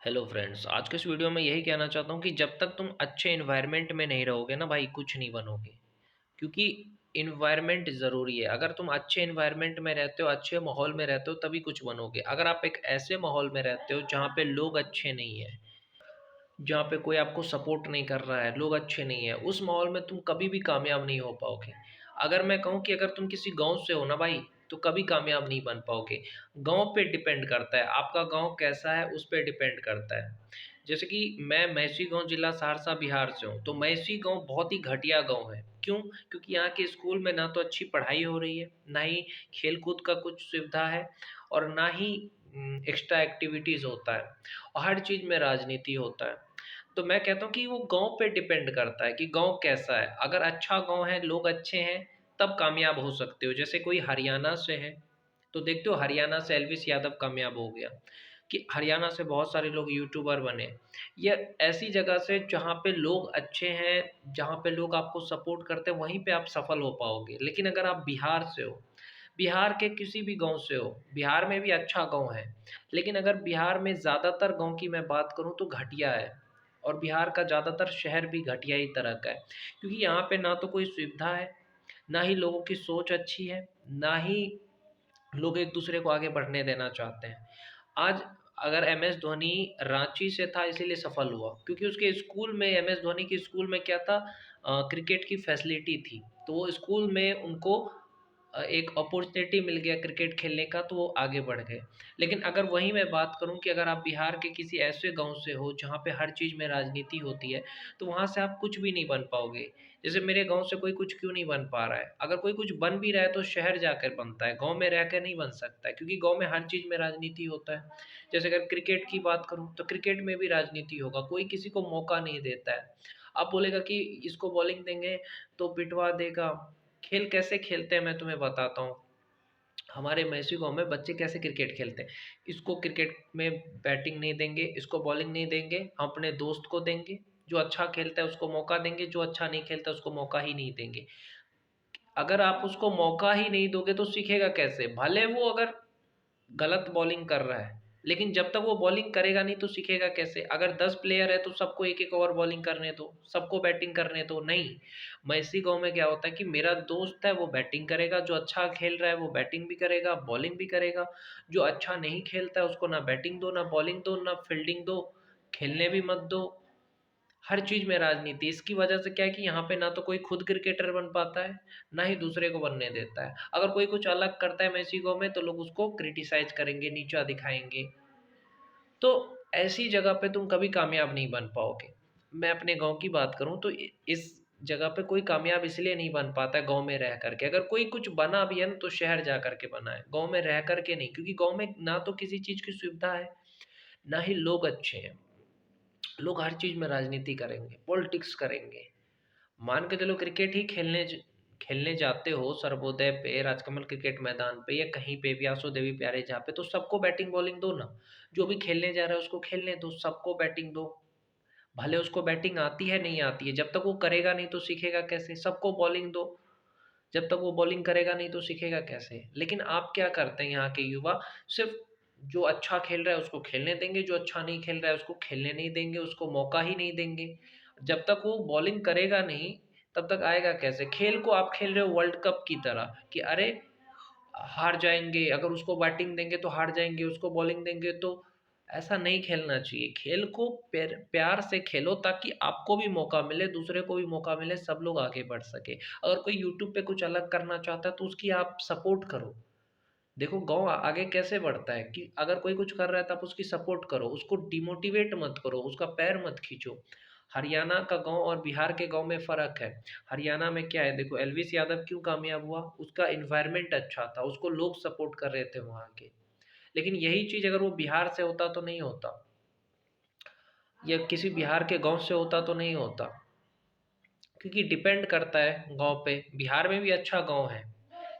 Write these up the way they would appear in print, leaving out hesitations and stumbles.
Hello friends, आज के इस वीडियो में यही कहना चाहता हूँ कि जब तक तुम अच्छे इन्वायरमेंट में नहीं रहोगे ना भाई, कुछ नहीं बनोगे। क्योंकि इन्वायरमेंट ज़रूरी है। अगर तुम अच्छे इन्वायरमेंट में रहते हो, अच्छे माहौल में रहते हो, तभी कुछ बनोगे। अगर आप एक ऐसे माहौल में रहते हो जहाँ पे लोग अच्छे नहीं हैं, जहाँ पे कोई आपको सपोर्ट नहीं कर रहा है, लोग अच्छे नहीं है, उस माहौल में तुम कभी भी कामयाब नहीं हो पाओगे। अगर मैं कहूँ कि अगर तुम किसी गांव से हो ना भाई, तो कभी कामयाब नहीं बन पाओगे। गांव पे डिपेंड करता है, आपका गांव कैसा है उस पे डिपेंड करता है। जैसे कि मैं मैसी गांव, जिला सहरसा, बिहार से हूँ। तो मैसी गांव बहुत ही घटिया गांव है। क्यों? क्योंकि यहाँ के स्कूल में ना तो अच्छी पढ़ाई हो रही है, ना ही खेल कूद का कुछ सुविधा है, और ना ही एक्स्ट्रा एक्टिविटीज़ होता है, और हर चीज़ में राजनीति होता है। तो मैं कहता हूँ कि वो गाँव पे डिपेंड करता है कि गाँव कैसा है। अगर अच्छा गाँव है, लोग अच्छे हैं, तब कामयाब हो सकते हो। जैसे कोई हरियाणा से है, तो देखते हो हरियाणा से एलविस यादव कामयाब हो गया, कि हरियाणा से बहुत सारे लोग यूट्यूबर बने। ये ऐसी जगह से जहाँ पे लोग अच्छे हैं, जहाँ पे लोग आपको सपोर्ट करते हैं, वहीं पे आप सफल हो पाओगे। लेकिन अगर आप बिहार से हो, बिहार के किसी भी गाँव से हो, बिहार में भी अच्छा गाँव है, लेकिन अगर बिहार में ज़्यादातर गाँव की मैं बात करूँ तो घटिया है, और बिहार का ज़्यादातर शहर भी घटिया ही तरह का है। क्योंकि यहाँ पे ना तो कोई सुविधा है, ना ही लोगों की सोच अच्छी है, ना ही लोग एक दूसरे को आगे बढ़ने देना चाहते हैं। आज अगर एम एस धोनी रांची से था इसीलिए सफल हुआ, क्योंकि उसके स्कूल में, एम एस धोनी के स्कूल में क्या था, क्रिकेट की फैसिलिटी थी। तो वो स्कूल में उनको एक अपॉर्चुनिटी मिल गया क्रिकेट खेलने का, तो वो आगे बढ़ गए। लेकिन अगर वहीं मैं बात करूं कि अगर आप बिहार के किसी ऐसे गांव से हो जहां पे हर चीज़ में राजनीति होती है, तो वहां से आप कुछ भी नहीं बन पाओगे। जैसे मेरे गांव से कोई कुछ क्यों नहीं बन पा रहा है? अगर कोई कुछ बन भी रहा है तो शहर जाकर बनता है, गांव में रहकर नहीं बन सकता है, क्योंकि गांव में हर चीज़ में राजनीति होता है। जैसे अगर क्रिकेट की बात करूं तो क्रिकेट में भी राजनीति होगा, कोई किसी को मौका नहीं देता है। आप बोलेगा कि इसको बॉलिंग देंगे तो पिटवा देगा। खेल कैसे खेलते हैं मैं तुम्हें बताता हूँ। हमारे मैसी गाँव में बच्चे कैसे क्रिकेट खेलते हैं। इसको क्रिकेट में बैटिंग नहीं देंगे, इसको बॉलिंग नहीं देंगे, हम अपने दोस्त को देंगे। जो अच्छा खेलता है उसको मौका देंगे, जो अच्छा नहीं खेलता उसको मौका ही नहीं देंगे। अगर आप उसको मौका ही नहीं दोगे तो सीखेगा कैसे? भले वो अगर गलत बॉलिंग कर रहा है, लेकिन जब तक वो बॉलिंग करेगा नहीं तो सीखेगा कैसे? अगर 10 प्लेयर है तो सबको एक-एक ओवर बॉलिंग करने दो, सबको बैटिंग करने दो, नहीं। मैं इसी गाँव में क्या होता है कि मेरा दोस्त है वो बैटिंग करेगा, जो अच्छा खेल रहा है वो बैटिंग भी करेगा, बॉलिंग भी करेगा। जो अच्छा नहीं खेलता है उसको ना बैटिंग दो, ना बॉलिंग दो, ना फील्डिंग दो, खेलने भी मत दो। हर चीज़ में राजनीति। इसकी वजह से क्या है कि यहाँ पे ना तो कोई खुद क्रिकेटर बन पाता है, ना ही दूसरे को बनने देता है। अगर कोई कुछ अलग करता है मेक्सिको में तो लोग उसको क्रिटिसाइज़ करेंगे, नीचा दिखाएँगे। तो ऐसी जगह पे तुम कभी कामयाब नहीं बन पाओगे। मैं अपने गाँव की बात करूँ तो इ इस जगह पे कोई कामयाब इसलिए नहीं बन पाता है गाँव में रह कर के। अगर कोई कुछ बना भी है ना तो शहर जा कर के बना है, गाँव में रह कर के नहीं। क्योंकि गाँव में ना तो किसी चीज़ की सुविधा है, ना ही लोग अच्छे हैं। लोग हर चीज़ में राजनीति करेंगे, पॉलिटिक्स करेंगे। मान के चलो क्रिकेट ही खेलने जाते हो सर्वोदय पे, राजकमल क्रिकेट मैदान पे, या कहीं पे भी आसो देवी प्यारे जहाँ पे, तो सबको बैटिंग बॉलिंग दो ना। जो भी खेलने जा रहा है उसको खेलने दो, सबको बैटिंग दो। भले उसको बैटिंग आती है नहीं आती है, जब तक वो करेगा नहीं तो सीखेगा कैसे? सबको बॉलिंग दो, जब तक वो बॉलिंग करेगा नहीं तो सीखेगा कैसे? लेकिन आप क्या करते हैं यहाँ के युवा, सिर्फ जो अच्छा खेल रहा है उसको खेलने देंगे, जो अच्छा नहीं खेल रहा है उसको खेलने नहीं देंगे, उसको मौका ही नहीं देंगे। जब तक वो बॉलिंग करेगा नहीं, तब तक आएगा कैसे? खेल को आप खेल रहे हो वर्ल्ड कप की तरह, कि अरे हार जाएँगे, अगर उसको बैटिंग देंगे तो हार जाएँगे, उसको बॉलिंग देंगे तो। ऐसा नहीं खेलना चाहिए। खेल को प्यार से खेलो ताकि आपको भी मौका मिले, दूसरे को भी मौका मिले, सब लोग आगे बढ़ सकें। अगर कोई यूट्यूब पे कुछ अलग करना चाहता है तो उसकी आप सपोर्ट करो। देखो गाँव आगे कैसे बढ़ता है कि अगर कोई कुछ कर रहा है तो आप उसकी सपोर्ट करो, उसको डिमोटिवेट मत करो, उसका पैर मत खींचो। हरियाणा का गाँव और बिहार के गाँव में फ़र्क है। हरियाणा में क्या है, देखो एलविस यादव क्यों कामयाब हुआ? उसका एनवायरनमेंट अच्छा था, उसको लोग सपोर्ट कर रहे थे वहाँ के। लेकिन यही चीज़ अगर वो बिहार से होता तो नहीं होता, या किसी बिहार के गाँव से होता तो नहीं होता। क्योंकि डिपेंड करता है गाँव पे। बिहार में भी अच्छा गाँव है,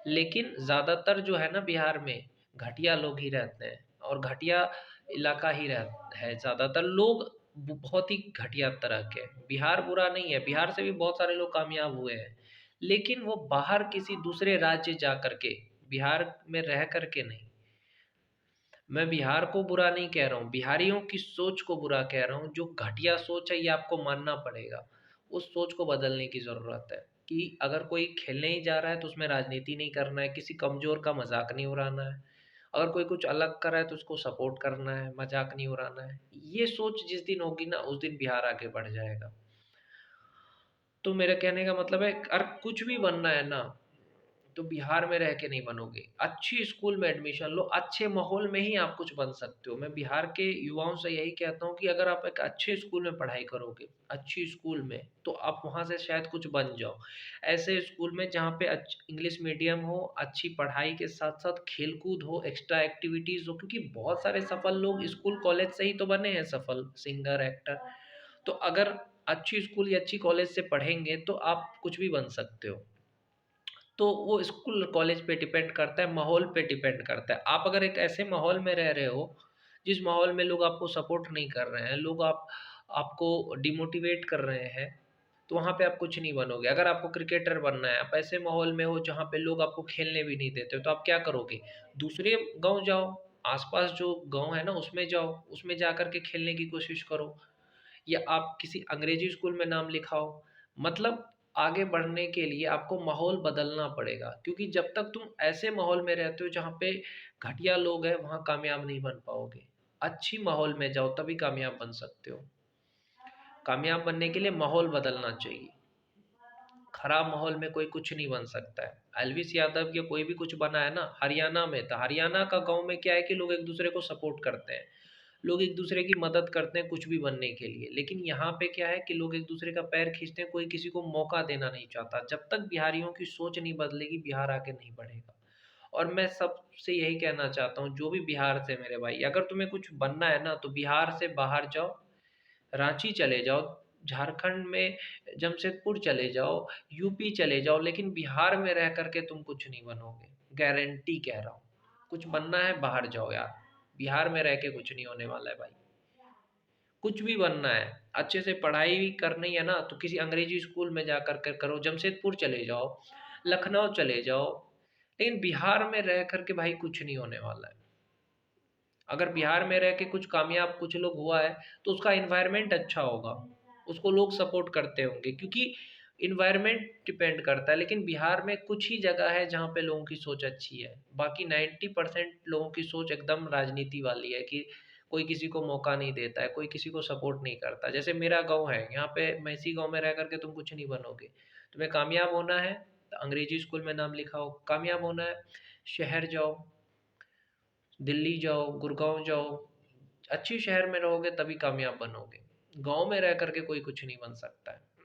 लेकिन ज़्यादातर जो है ना बिहार में, घटिया लोग ही रहते हैं, और घटिया इलाका ही है। ज़्यादातर लोग बहुत ही घटिया तरह के हैं। बिहार बुरा नहीं है, बिहार से भी बहुत सारे लोग कामयाब हुए हैं, लेकिन वो बाहर किसी दूसरे राज्य जा कर के, बिहार में रह कर के नहीं। मैं बिहार को बुरा नहीं कह रहा हूँ, बिहारियों की सोच को बुरा कह रहा हूँ, जो घटिया सोच है ये आपको मानना पड़ेगा। उस सोच को बदलने की ज़रूरत है कि अगर कोई खेलने ही जा रहा है तो उसमें राजनीति नहीं करना है, किसी कमज़ोर का मज़ाक नहीं उड़ाना है। अगर कोई कुछ अलग कर रहा है तो उसको सपोर्ट करना है, मज़ाक नहीं उड़ाना है। ये सोच जिस दिन होगी ना उस दिन बिहार आगे बढ़ जाएगा। तो मेरे कहने का मतलब है अगर कुछ भी बनना है ना तो बिहार में रह के नहीं बनोगे। अच्छी स्कूल में एडमिशन लो, अच्छे माहौल में ही आप कुछ बन सकते हो। मैं बिहार के युवाओं से यही कहता हूँ कि अगर आप एक अच्छे स्कूल में पढ़ाई करोगे, अच्छी स्कूल में, तो आप वहाँ से शायद कुछ बन जाओ। ऐसे स्कूल में जहाँ पे इंग्लिश मीडियम हो, अच्छी पढ़ाई के साथ-साथ खेल-कूद हो, एक्स्ट्रा एक्टिविटीज़ हो, क्योंकि बहुत सारे सफल लोग स्कूल, कॉलेज से ही तो बने हैं सफल, सिंगर, एक्टर। तो अगर अच्छी स्कूल या अच्छी कॉलेज से पढ़ेंगे तो आप कुछ भी बन सकते हो। तो वो स्कूल कॉलेज पे डिपेंड करता है, माहौल पे डिपेंड करता है। आप अगर एक ऐसे माहौल में रह रहे हो, जिस माहौल में लोग आपको सपोर्ट नहीं कर रहे हैं, लोग आपको डिमोटिवेट कर रहे हैं, तो वहाँ पे आप कुछ नहीं बनोगे। अगर आपको क्रिकेटर बनना है, आप ऐसे माहौल में हो जहाँ पे लोग आपको खेलने भी नहीं देते, तो आप क्या करोगे? दूसरे गाँव जाओ, आस-पास जो गाँव है ना उसमें जाओ, उसमें जा कर के खेलने की कोशिश करो। या आप किसी अंग्रेजी स्कूल में नाम लिखाओ। मतलब आगे बढ़ने के लिए आपको माहौल बदलना पड़ेगा, क्योंकि जब तक तुम ऐसे माहौल में रहते हो जहाँ पे घटिया लोग हैं, वहाँ कामयाब नहीं बन पाओगे। अच्छी माहौल में जाओ तभी कामयाब बन सकते हो। कामयाब बनने के लिए माहौल बदलना चाहिए। खराब माहौल में कोई कुछ नहीं बन सकता है। एल्विस यादव या कोई भी कुछ बना है ना, हरियाणा में था। हरियाणा का गाँव में क्या है कि लोग एक दूसरे को सपोर्ट करते हैं। लोग एक दूसरे की मदद करते हैं कुछ भी बनने के लिए। लेकिन यहाँ पे क्या है कि लोग एक दूसरे का पैर खींचते हैं, कोई किसी को मौका देना नहीं चाहता। जब तक बिहारियों की सोच नहीं बदलेगी, बिहार आगे नहीं बढ़ेगा। और मैं सबसे यही कहना चाहता हूँ, जो भी बिहार से मेरे भाई, अगर तुम्हें कुछ बनना है ना तो बिहार से बाहर जाओ, रांची चले जाओ, झारखंड में जमशेदपुर चले जाओ, यूपी चले जाओ, लेकिन बिहार में रह कर के तुम कुछ नहीं बनोगे। गारंटी कह रहा हूँ। कुछ बनना है बाहर जाओ यार। बिहार में रह के कुछ नहीं होने वाला है भाई। कुछ भी बनना है, अच्छे से पढ़ाई करनी है ना तो किसी अंग्रेजी स्कूल में जा कर कर करो, जमशेदपुर चले जाओ, लखनऊ चले जाओ। लेकिन बिहार में रह कर के भाई कुछ नहीं होने वाला है। अगर बिहार में रह के कुछ कामयाब कुछ लोग हुआ है तो उसका एनवायरनमेंट अच्छा होगा, उसको लोग सपोर्ट करते होंगे, क्योंकि एनवायरनमेंट डिपेंड करता है। लेकिन बिहार में कुछ ही जगह है जहाँ पे लोगों की सोच अच्छी है, बाकी 90% लोगों की सोच एकदम राजनीति वाली है कि कोई किसी को मौका नहीं देता है, कोई किसी को सपोर्ट नहीं करता। जैसे मेरा गांव है, यहाँ पे मैं इसी गांव में रह करके तुम कुछ नहीं बनोगे। तुम्हें कामयाब होना है तो अंग्रेजी स्कूल में नाम लिखाओ, कामयाब होना है शहर जाओ, दिल्ली जाओ, गुड़गाँव जाओ, अच्छी शहर में रहोगे तभी कामयाब बनोगे। गाँव में रह कर के कोई कुछ नहीं बन सकता है।